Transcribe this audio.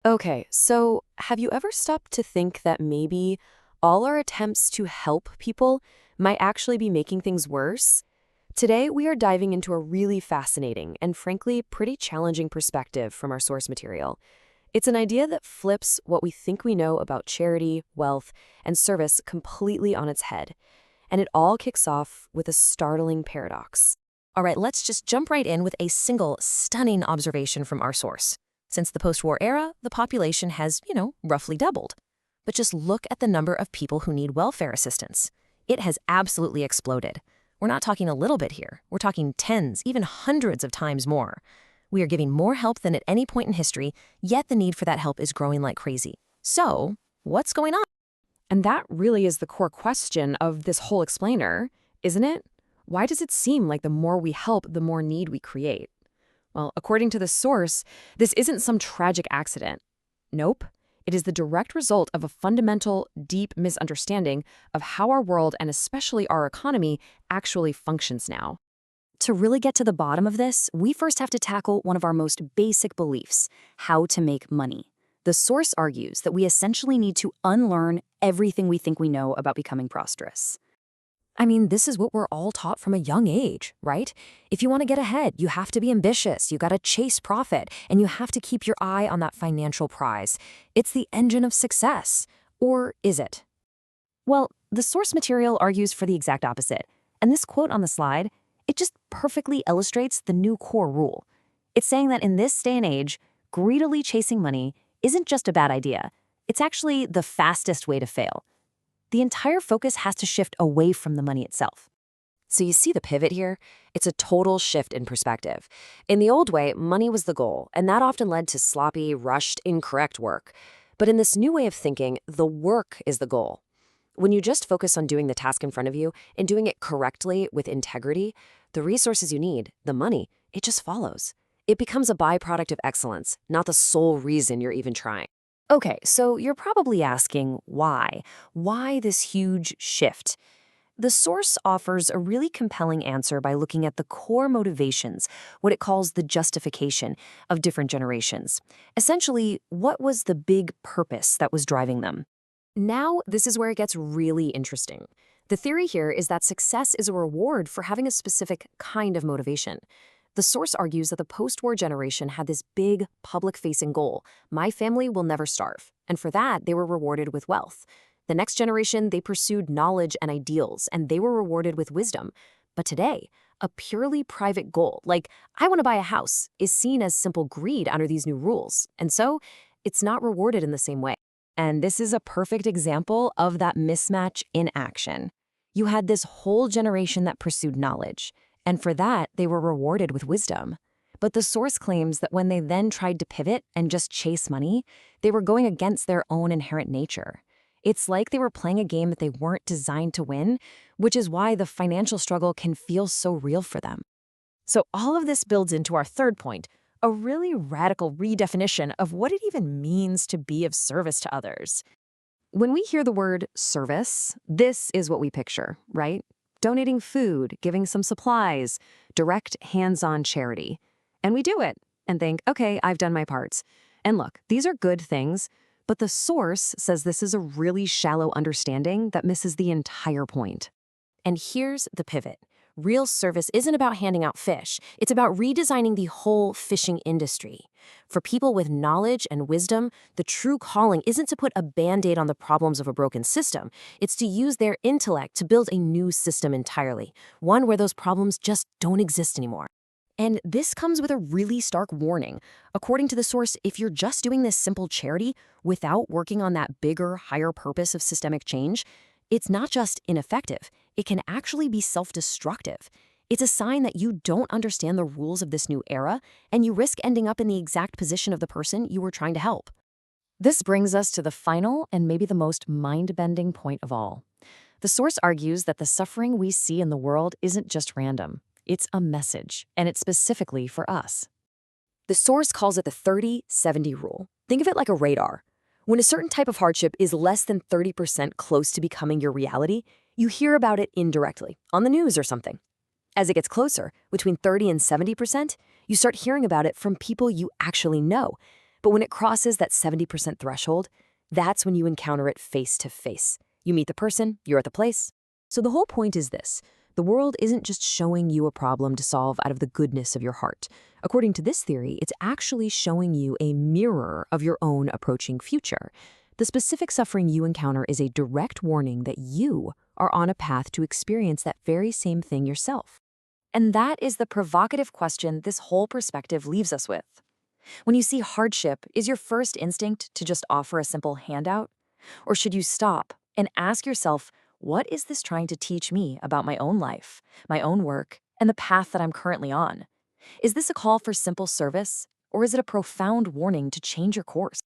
Okay, so have you ever stopped to think that maybe all our attempts to help people might actually be making things worse? Today, we are diving into a really fascinating and frankly pretty challenging perspective from our source material. It's an idea that flips what we think we know about charity, wealth, and service completely on its head. And it all kicks off with a startling paradox. All right, let's just jump right in with a single stunning observation from our source. Since the post-war era, the population has, roughly doubled. But just look at the number of people who need welfare assistance. It has absolutely exploded. We're not talking a little bit here. We're talking tens, even hundreds of times more. We are giving more help than at any point in history, yet the need for that help is growing like crazy. So, what's going on? And that really is the core question of this whole explainer, isn't it? Why does it seem like the more we help, the more need we create? Well, according to the source, this isn't some tragic accident. Nope. It is the direct result of a fundamental, deep misunderstanding of how our world and especially our economy actually functions now. To really get to the bottom of this, we first have to tackle one of our most basic beliefs: how to make money. The source argues that we essentially need to unlearn everything we think we know about becoming prosperous. I mean, this is what we're all taught from a young age, right? If you want to get ahead, you have to be ambitious, you got to chase profit, and you have to keep your eye on that financial prize. It's the engine of success. Or is it? Well, the source material argues for the exact opposite. And this quote on the slide, it just perfectly illustrates the new core rule. It's saying that in this day and age, greedily chasing money isn't just a bad idea. It's actually the fastest way to fail. The entire focus has to shift away from the money itself. So you see the pivot here? It's a total shift in perspective. In the old way, money was the goal, and that often led to sloppy, rushed, incorrect work. But in this new way of thinking, the work is the goal. When you just focus on doing the task in front of you and doing it correctly with integrity, the resources you need, the money, it just follows. It becomes a byproduct of excellence, not the sole reason you're even trying. Okay, so you're probably asking why? Why this huge shift? The source offers a really compelling answer by looking at the core motivations, what it calls the justification of different generations. Essentially, what was the big purpose that was driving them? Now, this is where it gets really interesting. The theory here is that success is a reward for having a specific kind of motivation. The source argues that the post-war generation had this big, public-facing goal: my family will never starve. And for that, they were rewarded with wealth. The next generation, they pursued knowledge and ideals, and they were rewarded with wisdom. But today, a purely private goal, like I want to buy a house, is seen as simple greed under these new rules. And so, it's not rewarded in the same way. And this is a perfect example of that mismatch in action. You had this whole generation that pursued knowledge, and for that, they were rewarded with wisdom. But the source claims that when they then tried to pivot and just chase money, they were going against their own inherent nature. It's like they were playing a game that they weren't designed to win, which is why the financial struggle can feel so real for them. So all of this builds into our third point, a really radical redefinition of what it even means to be of service to others. When we hear the word service, this is what we picture, right? Donating food, giving some supplies, direct hands-on charity. And we do it and think, okay, I've done my parts. And look, these are good things, but the source says this is a really shallow understanding that misses the entire point. And here's the pivot. Real service isn't about handing out fish. It's about redesigning the whole fishing industry. For people with knowledge and wisdom, the true calling isn't to put a Band-Aid on the problems of a broken system. It's to use their intellect to build a new system entirely, one where those problems just don't exist anymore. And this comes with a really stark warning. According to the source, if you're just doing this simple charity without working on that bigger, higher purpose of systemic change, it's not just ineffective, it can actually be self-destructive. It's a sign that you don't understand the rules of this new era, and you risk ending up in the exact position of the person you were trying to help. This brings us to the final and maybe the most mind-bending point of all. The source argues that the suffering we see in the world isn't just random. It's a message, and it's specifically for us. The source calls it the 30-70 rule. Think of it like a radar. When a certain type of hardship is less than 30% close to becoming your reality, you hear about it indirectly, on the news or something. As it gets closer, between 30 and 70%, you start hearing about it from people you actually know. But when it crosses that 70% threshold, that's when you encounter it face to face. You meet the person, you're at the place. So the whole point is this. The world isn't just showing you a problem to solve out of the goodness of your heart. According to this theory, it's actually showing you a mirror of your own approaching future. The specific suffering you encounter is a direct warning that you are on a path to experience that very same thing yourself. And that is the provocative question this whole perspective leaves us with. When you see hardship, is your first instinct to just offer a simple handout? Or should you stop and ask yourself, what is this trying to teach me about my own life, my own work, and the path that I'm currently on? Is this a call for simple service, or is it a profound warning to change your course?